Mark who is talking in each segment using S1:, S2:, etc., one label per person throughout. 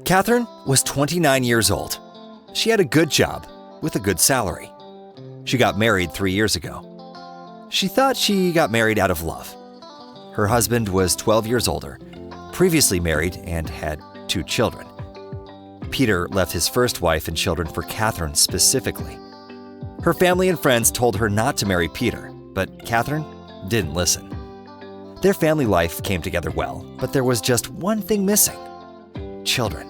S1: Catherine was 29 years old. She had a good job with a good salary. She got married 3 years ago. She thought she got married out of love. Her husband was 12 years older, previously married, and had 2 children. Peter left his first wife and children for Catherine specifically. Her family and friends told her not to marry Peter, but Catherine didn't listen. Their family life came together well, but there was just one thing missing: children.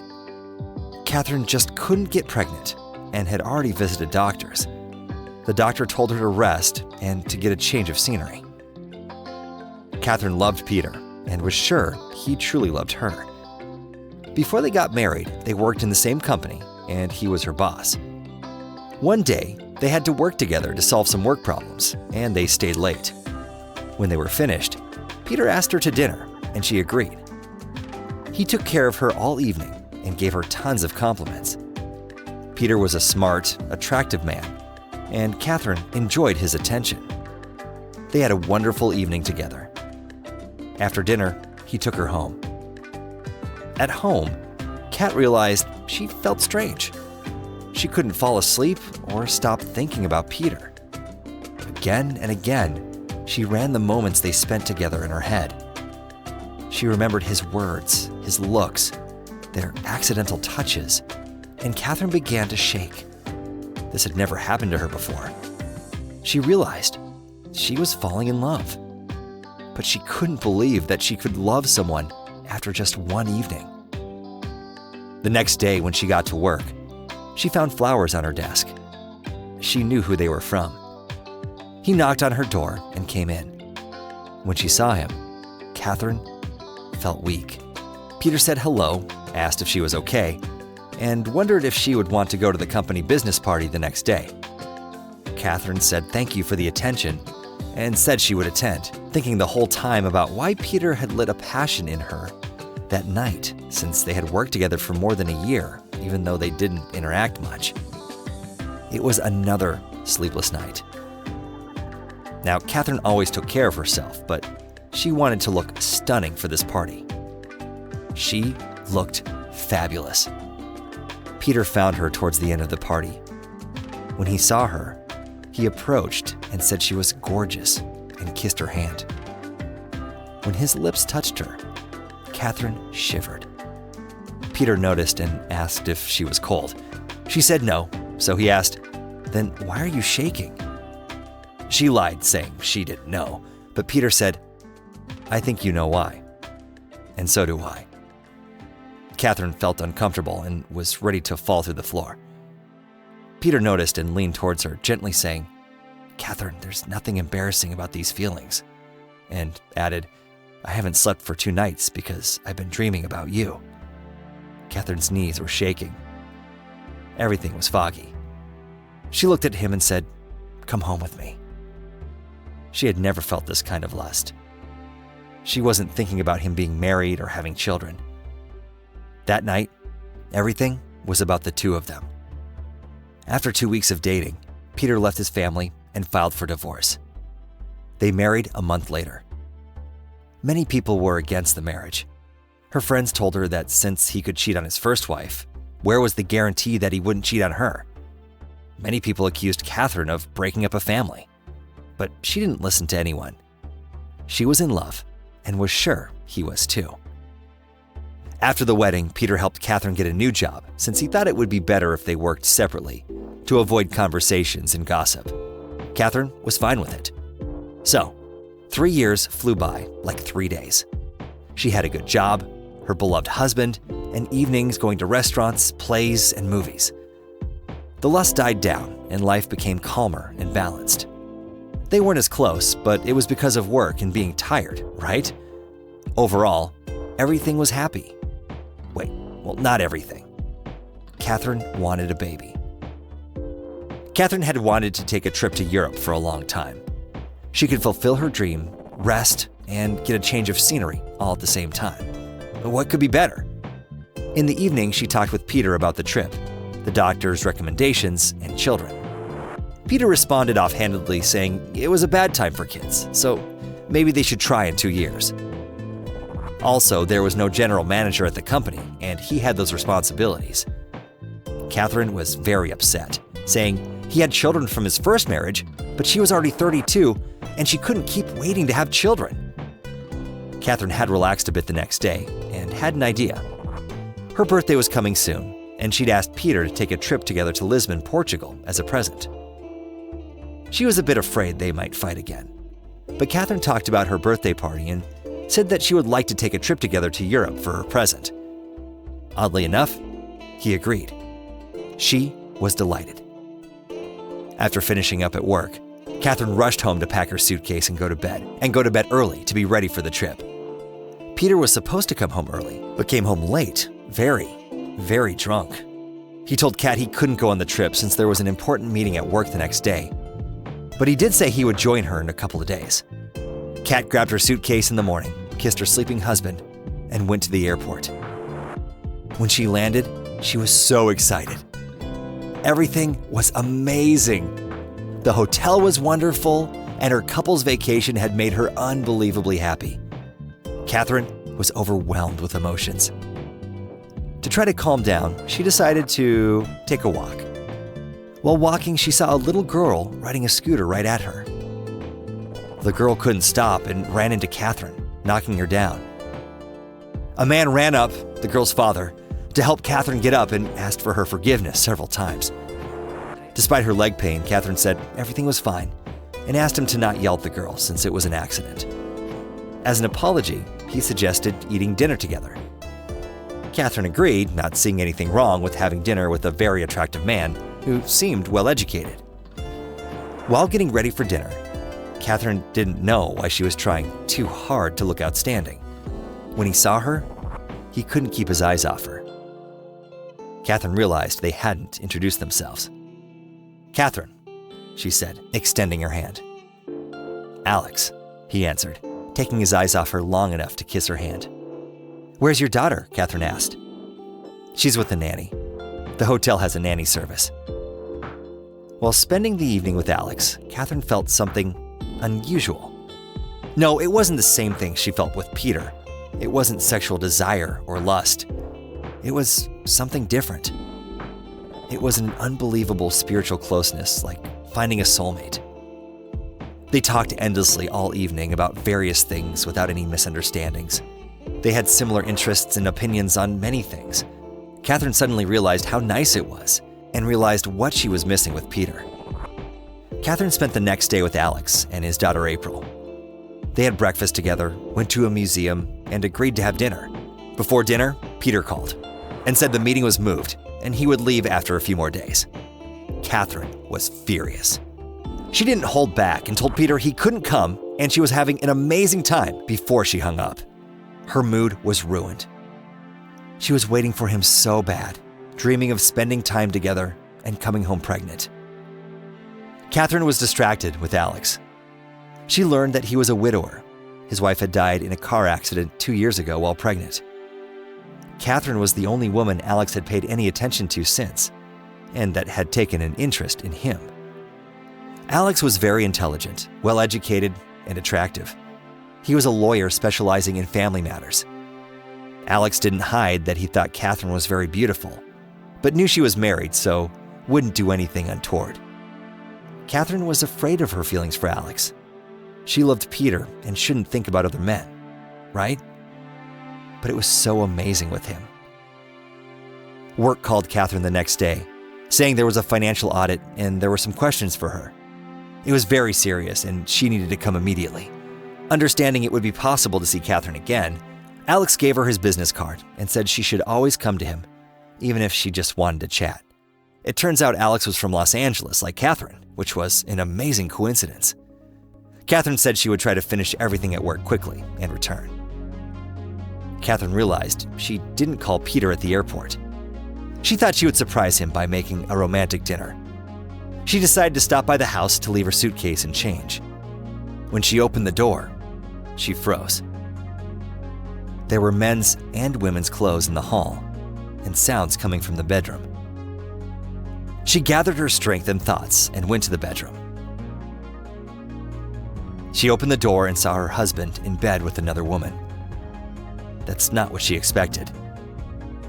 S1: Catherine just couldn't get pregnant and had already visited doctors. The doctor told her to rest and to get a change of scenery. Catherine loved Peter and was sure he truly loved her. Before they got married, they worked in the same company, and he was her boss. One day, they had to work together to solve some work problems, and they stayed late. When they were finished, Peter asked her to dinner, and she agreed. He took care of her all evening and gave her tons of compliments. Peter was a smart, attractive man, and Catherine enjoyed his attention. They had a wonderful evening together. After dinner, he took her home. At home, Kat realized she felt strange. She couldn't fall asleep or stop thinking about Peter. Again and again, she ran the moments they spent together in her head. She remembered his words, his looks, their accidental touches, and Catherine began to shake. This had never happened to her before. She realized she was falling in love, but she couldn't believe that she could love someone after just one evening. The next day, when she got to work, she found flowers on her desk. She knew who they were from. He knocked on her door and came in. When she saw him, Catherine felt weak. Peter said hello, asked if she was okay, and wondered if she would want to go to the company business party the next day. Catherine said thank you for the attention and said she would attend, thinking the whole time about why Peter had lit a passion in her that night, since they had worked together for more than a year, even though they didn't interact much. It was another sleepless night. Now, Catherine always took care of herself, but she wanted to look stunning for this party. She looked fabulous. Peter found her towards the end of the party. When he saw her, he approached and said she was gorgeous and kissed her hand. When his lips touched her, Catherine shivered. Peter noticed and asked if she was cold. She said no, so he asked, "Then why are you shaking?" She lied, saying she didn't know, but Peter said, "I think you know why, and so do I." Catherine felt uncomfortable and was ready to fall through the floor. Peter noticed and leaned towards her, gently saying, "Catherine, there's nothing embarrassing about these feelings," and added, "I haven't slept for 2 nights because I've been dreaming about you." Catherine's knees were shaking. Everything was foggy. She looked at him and said, "Come home with me." She had never felt this kind of lust. She wasn't thinking about him being married or having children. That night, everything was about the two of them. After 2 weeks of dating, Peter left his family and filed for divorce. They married a month later. Many people were against the marriage. Her friends told her that since he could cheat on his first wife, where was the guarantee that he wouldn't cheat on her? Many people accused Catherine of breaking up a family, but she didn't listen to anyone. She was in love and was sure he was too. After the wedding, Peter helped Catherine get a new job since he thought it would be better if they worked separately to avoid conversations and gossip. Catherine was fine with it. So, 3 years flew by like 3 days. She had a good job, her beloved husband, and evenings going to restaurants, plays, and movies. The lust died down and life became calmer and balanced. They weren't as close, but it was because of work and being tired, right? Overall, everything was happy. Wait, well, not everything. Catherine wanted a baby. Catherine had wanted to take a trip to Europe for a long time. She could fulfill her dream, rest, and get a change of scenery all at the same time. But what could be better? In the evening, she talked with Peter about the trip, the doctor's recommendations, and children. Peter responded offhandedly, saying it was a bad time for kids, so maybe they should try in 2 years. Also, there was no general manager at the company, and he had those responsibilities. Catherine was very upset, saying he had children from his first marriage, but she was already 32, and she couldn't keep waiting to have children. Catherine had relaxed a bit the next day and had an idea. Her birthday was coming soon, and she'd asked Peter to take a trip together to Lisbon, Portugal, as a present. She was a bit afraid they might fight again, but Catherine talked about her birthday party and said that she would like to take a trip together to Europe for her present. Oddly enough, he agreed. She was delighted. After finishing up at work, Catherine rushed home to pack her suitcase and go to bed early to be ready for the trip. Peter was supposed to come home early, but came home late, very, very drunk. He told Kat he couldn't go on the trip since there was an important meeting at work the next day, but he did say he would join her in a couple of days. Kat grabbed her suitcase in the morning, kissed her sleeping husband, and went to the airport. When she landed, she was so excited. Everything was amazing. The hotel was wonderful, and her couple's vacation had made her unbelievably happy. Catherine was overwhelmed with emotions. To try to calm down, she decided to take a walk. While walking, she saw a little girl riding a scooter right at her. The girl couldn't stop and ran into Catherine, knocking her down. A man ran up, the girl's father, to help Catherine get up and asked for her forgiveness several times. Despite her leg pain, Catherine said everything was fine and asked him to not yell at the girl since it was an accident. As an apology, he suggested eating dinner together. Catherine agreed, not seeing anything wrong with having dinner with a very attractive man who seemed well-educated. While getting ready for dinner, Catherine didn't know why she was trying too hard to look outstanding. When he saw her, he couldn't keep his eyes off her. Catherine realized they hadn't introduced themselves. "Catherine," she said, extending her hand. "Alex," he answered, taking his eyes off her long enough to kiss her hand. "Where's your daughter?" Catherine asked. "She's with the nanny. The hotel has a nanny service." While spending the evening with Alex, Catherine felt something unusual. No, it wasn't the same thing she felt with Peter. It wasn't sexual desire or lust. It was something different. It was an unbelievable spiritual closeness, like finding a soulmate. They talked endlessly all evening about various things without any misunderstandings. They had similar interests and opinions on many things. Catherine suddenly realized how nice it was and realized what she was missing with Peter. Catherine spent the next day with Alex and his daughter April. They had breakfast together, went to a museum, and agreed to have dinner. Before dinner, Peter called and said the meeting was moved and he would leave after a few more days. Catherine was furious. She didn't hold back and told Peter he couldn't come and she was having an amazing time before she hung up. Her mood was ruined. She was waiting for him so bad, dreaming of spending time together and coming home pregnant. Catherine was distracted with Alex. She learned that he was a widower. His wife had died in a car accident 2 years ago while pregnant. Catherine was the only woman Alex had paid any attention to since, and that had taken an interest in him. Alex was very intelligent, well-educated, and attractive. He was a lawyer specializing in family matters. Alex didn't hide that he thought Catherine was very beautiful, but knew she was married, so wouldn't do anything untoward. Catherine was afraid of her feelings for Alex. She loved Peter and shouldn't think about other men, right? But it was so amazing with him. Work called Catherine the next day, saying there was a financial audit and there were some questions for her. It was very serious and she needed to come immediately. Understanding it would be possible to see Catherine again, Alex gave her his business card and said she should always come to him, even if she just wanted to chat. It turns out Alex was from Los Angeles, like Catherine, which was an amazing coincidence. Catherine said she would try to finish everything at work quickly and return. Catherine realized she didn't call Peter at the airport. She thought she would surprise him by making a romantic dinner. She decided to stop by the house to leave her suitcase and change. When she opened the door, she froze. There were men's and women's clothes in the hall, and sounds coming from the bedroom. She gathered her strength and thoughts and went to the bedroom. She opened the door and saw her husband in bed with another woman. that's not what she expected.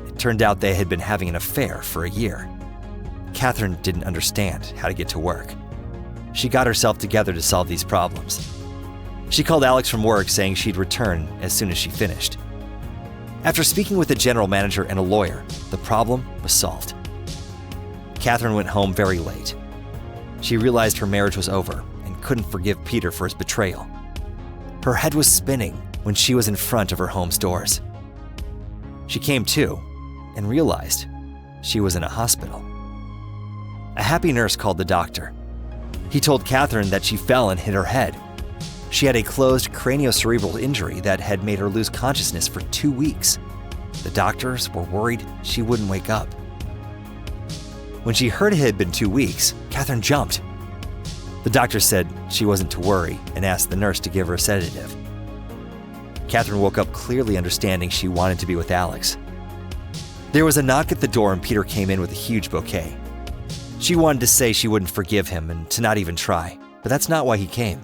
S1: It turned out they had been having an affair for a year. Catherine didn't understand how to get to work. She got herself together to solve these problems. She called Alex from work saying she'd return as soon as she finished. After speaking with the general manager and a lawyer, the problem was solved. Catherine went home very late. She realized her marriage was over and couldn't forgive Peter for his betrayal. Her head was spinning when she was in front of her home's doors. She came to and realized she was in a hospital. A happy nurse called the doctor. He told Catherine that she fell and hit her head. She had a closed craniocerebral injury that had made her lose consciousness for 2 weeks. The doctors were worried she wouldn't wake up. When she heard it had been 2 weeks, Catherine jumped. The doctor said she wasn't to worry and asked the nurse to give her a sedative. Catherine woke up clearly understanding she wanted to be with Alex. There was a knock at the door and Peter came in with a huge bouquet. She wanted to say she wouldn't forgive him and to not even try, but that's not why he came.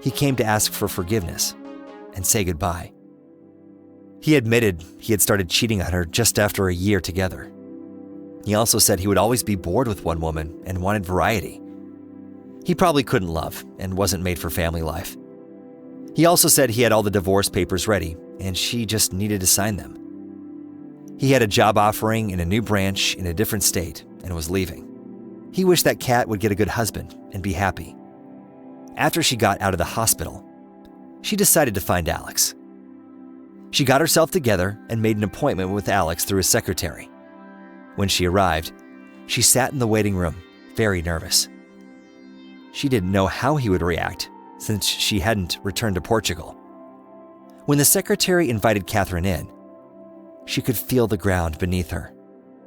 S1: He came to ask for forgiveness and say goodbye. He admitted he had started cheating on her just after a year together. He also said he would always be bored with one woman and wanted variety. He probably couldn't love and wasn't made for family life. He also said he had all the divorce papers ready and she just needed to sign them. He had a job offering in a new branch in a different state and was leaving. He wished that Kat would get a good husband and be happy. After she got out of the hospital, she decided to find Alex. She got herself together and made an appointment with Alex through his secretary. When she arrived, she sat in the waiting room, very nervous. She didn't know how he would react since she hadn't returned to Portugal. When the secretary invited Catherine in, she could feel the ground beneath her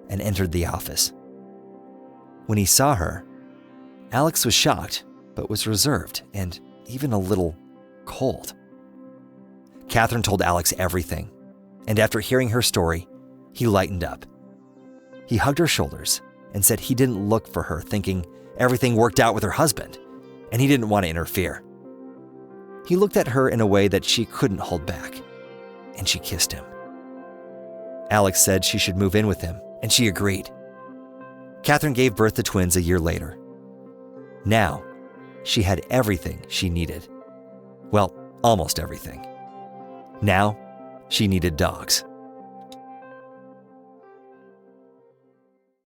S1: and entered the office. When he saw her, Alex was shocked, but was reserved and even a little cold. Catherine told Alex everything, and after hearing her story, he lightened up. He hugged her shoulders and said he didn't look for her thinking everything worked out with her husband, and he didn't want to interfere. He looked at her in a way that she couldn't hold back, and she kissed him. Alex said she should move in with him, and she agreed. Catherine gave birth to twins a year later. Now, she had everything she needed. Well, almost everything. Now, she needed dogs.